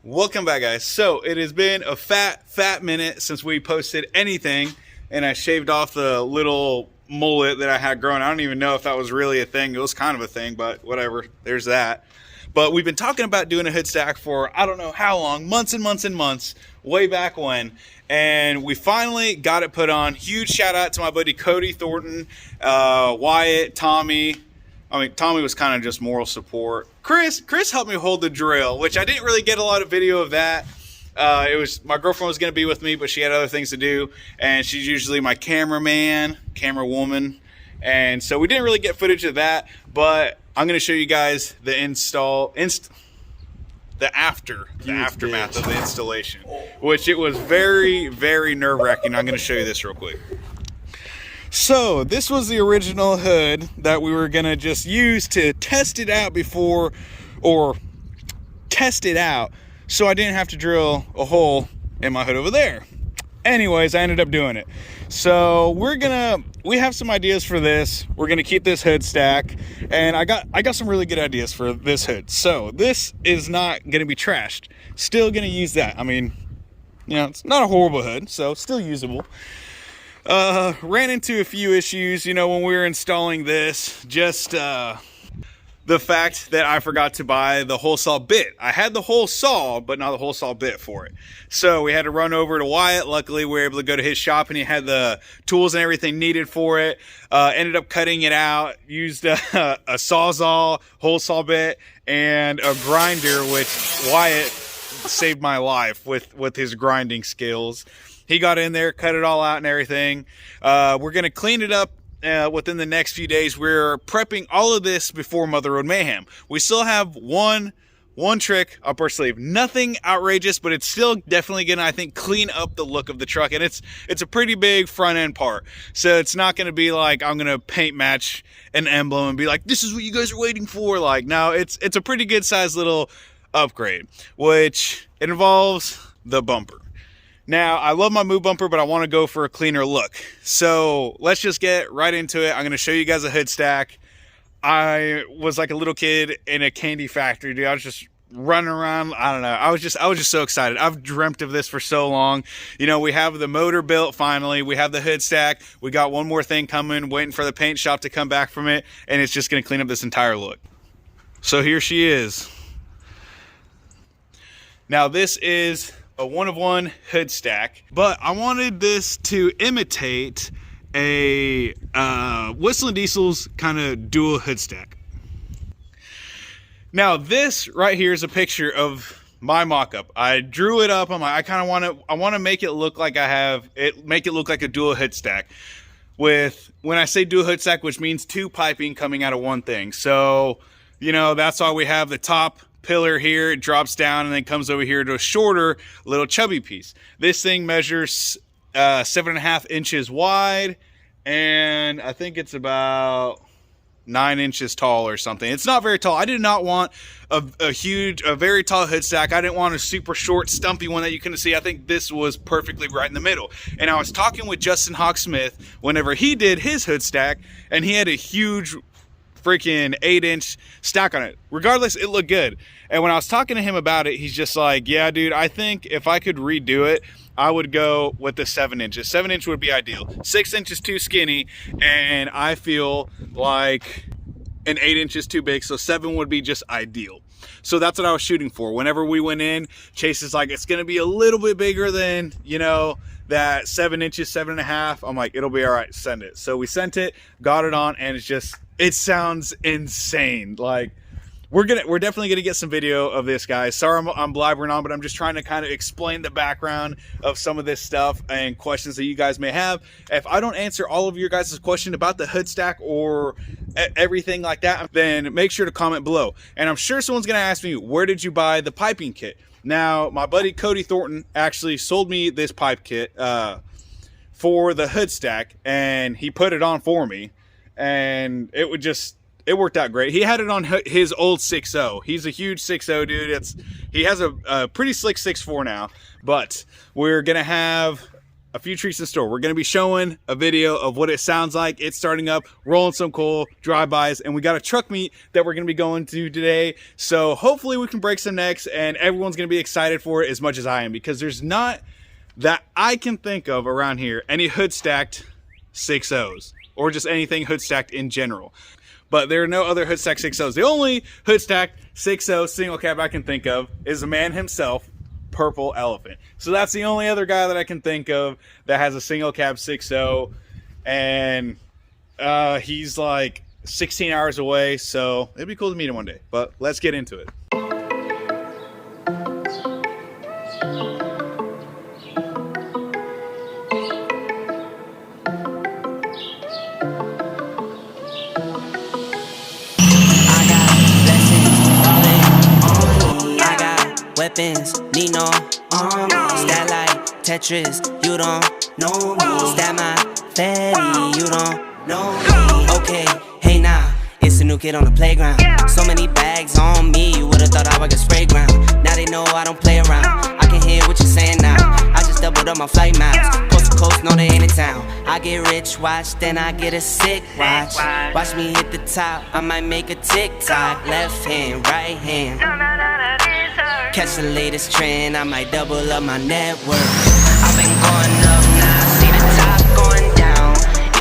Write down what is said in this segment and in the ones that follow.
Welcome back, guys. So it has been a fat minute since we posted anything, and I shaved off the little mullet that I had growing. I don't even know if that was really a thing. It was kind of a thing, but whatever. There's that. But we've been talking about doing a Hoodstack for I don't know how long, months and months and months, way back when. And we finally got it put on. Huge shout out to my buddy Cody Thornton, Wyatt, Tommy. I mean, Tommy was kind of just moral support. Chris helped me hold the drill, which I didn't really get a lot of video of that. It was my girlfriend was going to be with me, but she had other things to do, and she's usually my camera woman, and so we didn't really get footage of that. But I'm going to show you guys the aftermath of the installation, which it was very, very nerve-wracking. I'm going to show you this real quick. So this was the original hood that we were gonna just use to test it out so I didn't have to drill a hole in my hood over there. Anyways, I ended up doing it. So we have some ideas for this. We're gonna keep this Hoodstack, and I got some really good ideas for this hood. So this is not gonna be trashed. Still gonna use that. I mean, you know, it's not a horrible hood, so still usable. Ran into a few issues, you know, when we were installing this. Just the fact that I forgot to buy the hole saw bit. I had the hole saw, but not the hole saw bit for it. So we had to run over to Wyatt. Luckily, we were able to go to his shop, and he had the tools and everything needed for it. Ended up cutting it out. Used a Sawzall, hole saw bit, and a grinder, which Wyatt saved my life with his grinding skills. He got in there, cut it all out and everything. We're going to clean it up within the next few days. We're prepping all of this before Mother Road Mayhem. We still have one trick up our sleeve. Nothing outrageous, but it's still definitely going to, I think, clean up the look of the truck. And it's a pretty big front end part. So it's not going to be like I'm going to paint match an emblem and be like, this is what you guys are waiting for. Like, no, it's a pretty good sized little upgrade, which it involves the bumper. Now, I love my Moo bumper, but I want to go for a cleaner look. So let's just get right into it. I'm going to show you guys a Hoodstack. I was like a little kid in a candy factory, dude. I was just running around. I don't know. I was just so excited. I've dreamt of this for so long. You know, we have the motor built finally. We have the Hoodstack. We got one more thing coming, waiting for the paint shop to come back from it, and it's just going to clean up this entire look. So here she is. Now, this is a one-of-one Hoodstack, but I wanted this to imitate a Whistle and Diesel's kind of dual Hoodstack. Now this right here is a picture of my mock-up. I drew it up. I want to make it look like make it look like a dual Hoodstack. With when I say dual Hoodstack, which means two piping coming out of one thing. So, you know, that's why we have the top pillar here. It drops down and then comes over here to a shorter little chubby piece. This thing measures 7.5 inches wide, and I think it's about 9 inches tall or something. It's not very tall. I did not want a very tall Hoodstack. I didn't want a super short stumpy one that you couldn't see. I think this was perfectly right in the middle. And I was talking with Justin Hawk Smith whenever he did his Hoodstack, and he had a huge freaking 8-inch stack on it. Regardless, it looked good. And when I was talking to him about it, he's just like, yeah, dude, I think if I could redo it, I would go with the 7 inches. 7 inch would be ideal. 6 inches too skinny, and I feel like an 8 inches too big, so 7 would be just ideal. So that's what I was shooting for. Whenever we went in, Chase is like, it's gonna be a little bit bigger than, you know, that 7 inches, 7.5. I'm like, it'll be all right, send it. So we sent it, got it on, and it sounds insane. Like, we're definitely gonna get some video of this, guys. Sorry I'm blabbering on, but I'm just trying to kind of explain the background of some of this stuff and questions that you guys may have. If I don't answer all of your guys' question about the Hoodstack or everything like that, then make sure to comment below. And I'm sure someone's gonna ask me, where did you buy the piping kit? Now, my buddy Cody Thornton actually sold me this pipe kit for the Hoodstack, and he put it on for me, and it worked out great. He had it on his old 6.0. He's a huge 6.0 dude. He has a pretty slick 6.4 now, but we're gonna have a few treats in store. We're going to be showing a video of what it sounds like. It's starting up, rolling some coal, drive-bys, and we got a truck meet that we're going to be going to today. So hopefully we can break some necks, and everyone's going to be excited for it as much as I am, because there's not, that I can think of around here, any Hoodstacked 6.0s or just anything Hoodstacked in general. But there are no other Hoodstack 6.0s. The only Hoodstack 6.0 single cab I can think of is the man himself, Purple Elephant. So that's the only other guy that I can think of that has a single cab 6.0, and he's like 16 hours away, so it'd be cool to meet him one day. But let's get into it. Weapons, need no army. Stat like Tetris, you don't know me. Stat my fatty, you don't know me. Okay, hey now, it's a new kid on the playground. So many bags on me, you would've thought I was a spray ground. Now they know I don't play around. I can hear what you're saying now. I just doubled up my flight miles. Coast to coast, no they ain't in town. I get rich, watch, then I get a sick watch. Watch me hit the top, I might make a TikTok. Left hand, right hand. Catch the latest trend, I might double up my net worth. I've been going up now, see the top going down.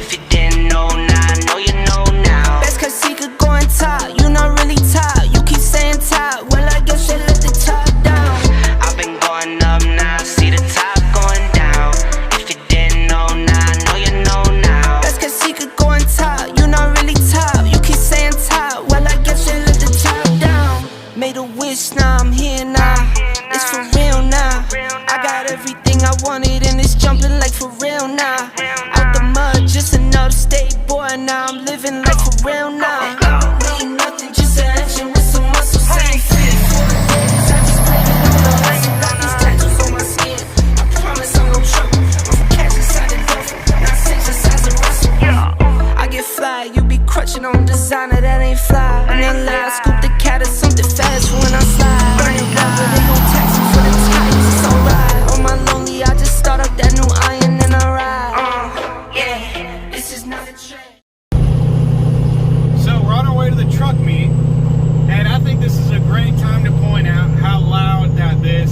If you didn't know now, I know you know now. That's cause he could go on top, you not really top. You keep saying top, well I guess you let the top down. I've been going up now, see the top going down. If you didn't know now, I know you know now. That's cause he could go on top, you not really top. You keep saying top, well I guess you let the top down. Made a wish, now I'm here now. It's for real now. I got everything I wanted and it's jumping like for real now. Out the mud, just another state boy now. I'm living like for real now. Ain't nothing, just an action with some muscles. I ain't fit for the days. I just play it with the hustle. Got these tattoos on my skin. I promise I'm gon' trouble. I'm from catch inside the duffel, not six inside the Russell. I get fly, you be crutching on designer that ain't fly. In LA, I scoop the cat or something fast for when I slide. Burning rubber, they gon' tax me for the tires, it's alright. On my lonely, I just start up that new iron and I ride. Yeah, this is not a trend. So we're on our way to the truck meet, and I think this is a great time to point out how loud that this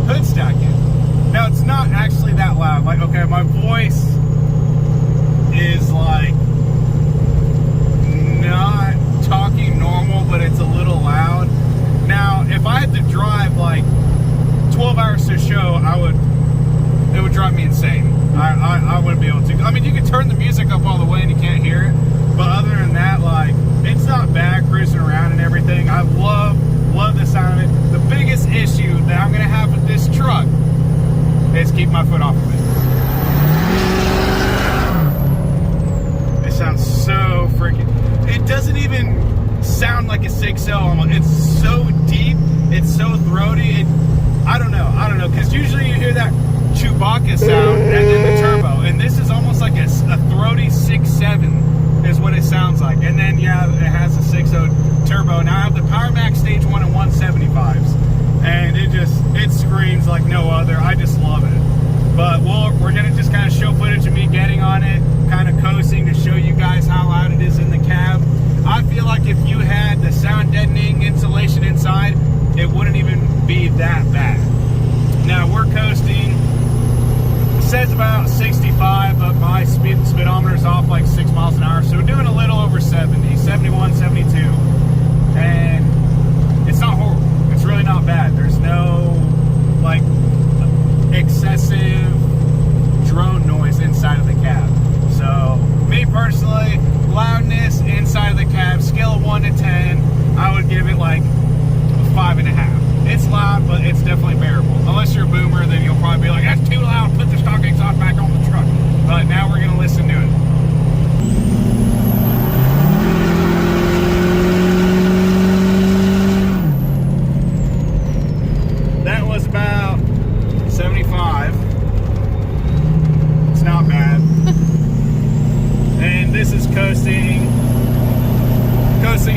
Hoodstack is. Now it's not actually that loud. Like, okay, my voice is like not talking normal, but it's a little loud. Now, if I had to drive like 12 hours to a show, it would drive me insane. I wouldn't be able to. I mean, you can turn the music up all the way and you can't hear it, but other than that, like, it's not bad cruising around and everything. I love the sound of it. The biggest issue that I'm gonna have with this truck is keep my foot off of it. It sounds so freaking. It doesn't even sound like a 6.0. It's so deep, it's so throaty. I don't know, because usually you hear that Chewbacca sound and then the turbo, and this is almost like a throaty 6.7 is what it sounds like. And then yeah, it has a 6.0 turbo. Now I have the Power Max Stage 1 and 175s, and it screams like no other. I just love it. But we're gonna just kind of show footage of me getting on it, kind of coasting to show you guys how loud it is in the cab. I feel like if you had the sound deadening insulation inside, it wouldn't even be that bad. Now we're coasting, it says about 65, but my speedometer is off like 6 miles an hour, so we're doing a little over 70, 71, 72, and it's not horrible. It's really not bad. There's no like excessive drone noise inside of the cab. So me personally, loudness inside of the cab, scale of 1 to 10, I would give it like a 5.5. It's loud, but it's definitely bearable. Unless you're a boomer, then you'll probably be like, that's too loud, put the stock exhaust back on the truck. But now we're gonna listen to it. That was about 75. It's not bad. And this is coasting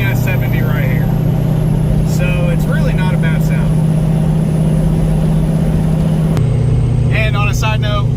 at 70 right here. So it's really not a bad sound. And on a side note,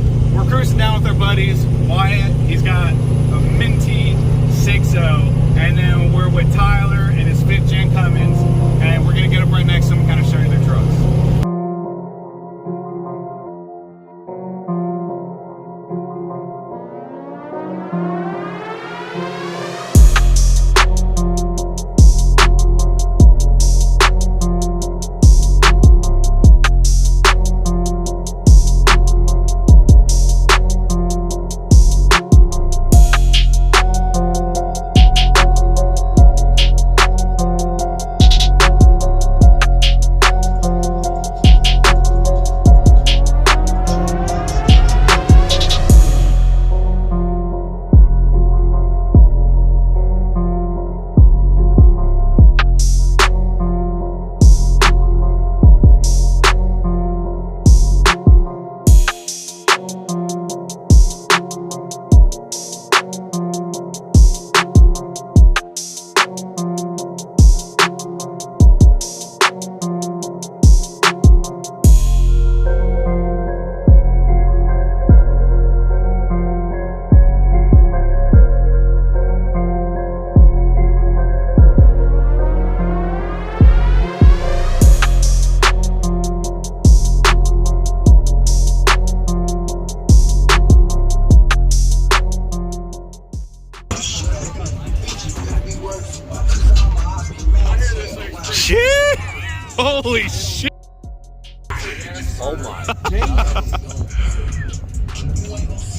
Oh my.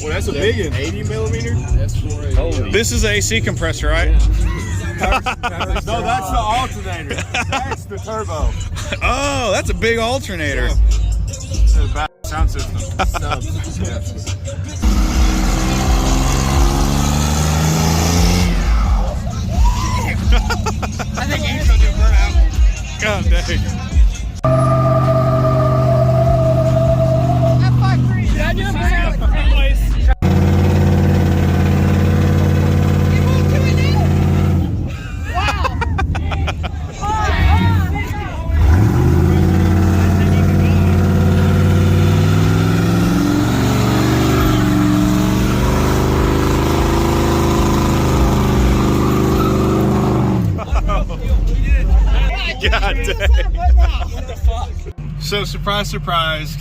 Well, that's a big one. 80 millimeter? That's 480. Holy. This is an AC compressor, right? No, that's the alternator. That's the turbo. Oh, that's a big alternator. That's a bad sound system. I think he's gonna get burnt out. God dang. Did I do a burnout? God dang. What the fuck? So surprise, surprise,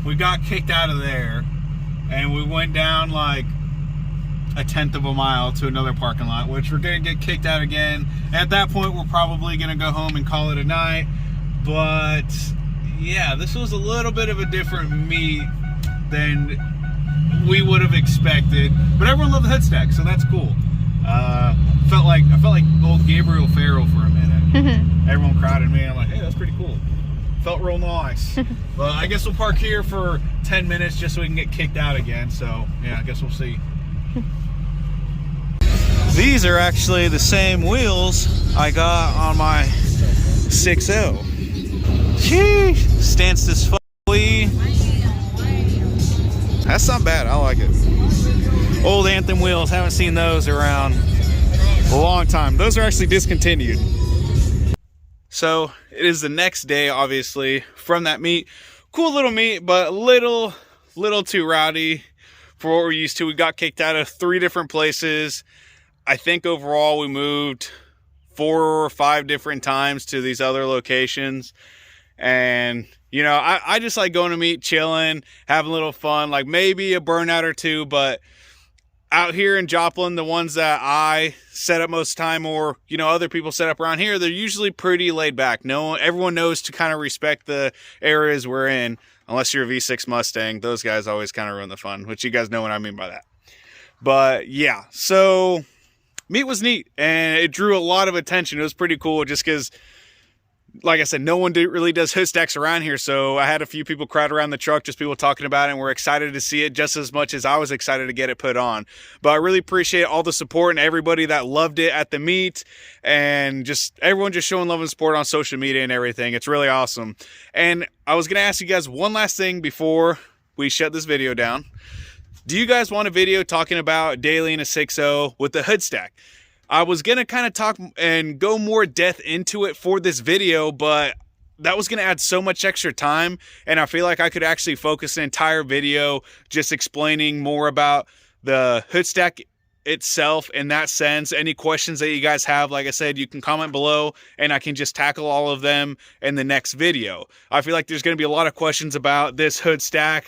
we got kicked out of there and we went down like a 1/10 of a mile to another parking lot, which we're gonna get kicked out again. At that point, we're probably gonna go home and call it a night. But yeah, this was a little bit of a different meet than we would have expected. But everyone loved the Hoodstack, so that's cool. I felt like old Gabriel Farrell for a minute. Everyone crowded me. I'm like, hey, that's pretty cool. Felt real nice. Well, I guess we'll park here for 10 minutes just so we can get kicked out again. So yeah, I guess we'll see. These are actually the same wheels I got on my 6.0. Sheesh. Stance this fully. That's not bad. I like it. Old Anthem wheels. Haven't seen those around a long time. Those are actually discontinued. So it is the next day, obviously, from that meet. Cool little meet, but little too rowdy for what we're used to. We got kicked out of 3 different places. I think overall we moved 4 or 5 different times to these other locations. And, you know, I just like going to meet, chilling, having a little fun, like maybe a burnout or 2, but out here in Joplin, the ones that I set up most of the time, or, you know, other people set up around here, they're usually pretty laid back. Everyone knows to kind of respect the areas we're in, unless you're a V6 Mustang. Those guys always kind of ruin the fun, which you guys know what I mean by that. But yeah, so meet was neat, and it drew a lot of attention. It was pretty cool just because, like I said, no one really does Hoodstacks around here, so I had a few people crowd around the truck, just people talking about it, and we're excited to see it just as much as I was excited to get it put on. But I really appreciate all the support and everybody that loved it at the meet, and just everyone just showing love and support on social media and everything. It's really awesome. And I was going to ask you guys one last thing before we shut this video down. Do you guys want a video talking about daily in a 6.0 with the Hoodstack? I was going to kind of talk and go more depth into it for this video, but that was going to add so much extra time, and I feel like I could actually focus an entire video just explaining more about the Hoodstack itself in that sense. Any questions that you guys have, like I said, you can comment below and I can just tackle all of them in the next video. I feel like there's going to be a lot of questions about this Hoodstack,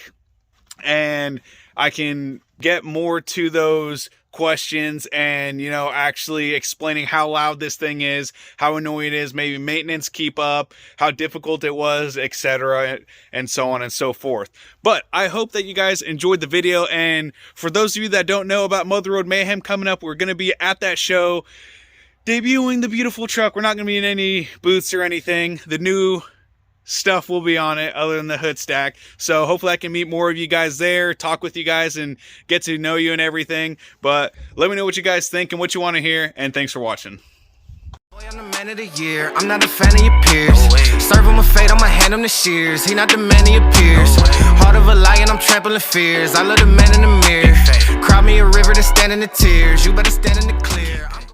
and I can get more to those questions and, you know, actually explaining how loud this thing is, how annoying it is, maybe maintenance keep up, how difficult it was, etc., and so on and so forth. But I hope that you guys enjoyed the video, and for those of you that don't know about Mother Road Mayhem coming up, we're going to be at that show debuting the beautiful truck. We're not going to be in any booths or anything. The new stuff will be on it other than the Hoodstack. So hopefully I can meet more of you guys there, talk with you guys, and get to know you and everything. But let me know what you guys think and what you want to hear, and thanks for watching. Boy, I'm the man of the year. I'm not a fan of your peers. Serve him a fate, I'ma hand him the shears. He not the man of your peers. Heart of a lion, I'm trampling fears. I love the man in the mirror. Cry me a river to stand in the tears. You better stand in the clear.